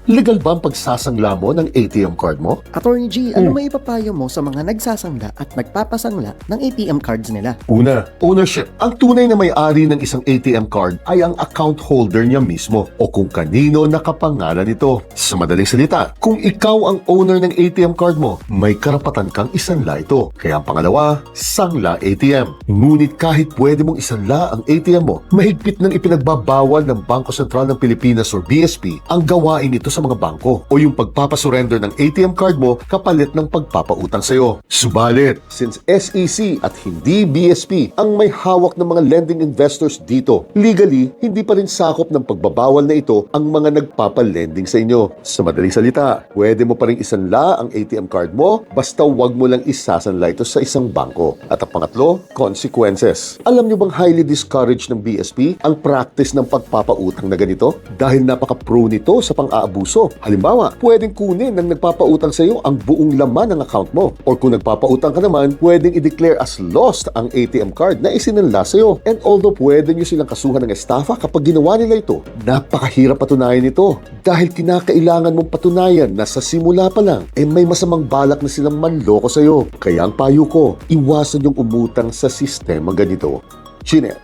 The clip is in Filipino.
Legal ba ang pagsasangla mo ng ATM card mo? Attorney G, ano may ipapayo mo sa mga nagsasangla at nagpapasangla ng ATM cards nila? Una, ownership. Ang tunay na may-ari ng isang ATM card ay ang account holder niya mismo o kung kanino nakapangalan ito. Sa madaling salita, kung ikaw ang owner ng ATM card mo, may karapatan kang isanla ito. Kaya ang pangalawa, sangla ATM. Ngunit kahit pwede mong isanla ang ATM mo, mahigpit nang ipinagbabawal ng Bangko Sentral ng Pilipinas or BSP ang gawain ito sa mga bangko o yung pagpapasurrender ng ATM card mo kapalit ng pagpapautang sa iyo. Subalit, since SEC at hindi BSP ang may hawak ng mga lending investors dito, legally, hindi pa rin sakop ng pagbabawal na ito ang mga nagpapalending sa inyo. Sa madaling salita, pwede mo pa rin isanla ang ATM card mo basta wag mo lang isasanla ito sa isang bangko. At ang pangatlo, consequences. Alam nyo bang highly discouraged ng BSP ang practice ng pagpapautang na ganito? Dahil napaka-pro nito sa pang-aabuso. Halimbawa, pwedeng kunin ng nagpapautang sa iyo ang buong laman ng account mo. Or kung nagpapautang ka naman, pwedeng i-declare as lost ang ATM card na isinanla sa iyo. And although pwede nyo silang kasuhan ng estafa kapag ginawa nila ito, napakahirap patunayan ito dahil kinakailangan mong patunayan na sa simula pa lang may masamang balak na silang manloko sa iyo. Kaya ang payo ko, iwasan yung umutang sa sistema ganito. Chinel.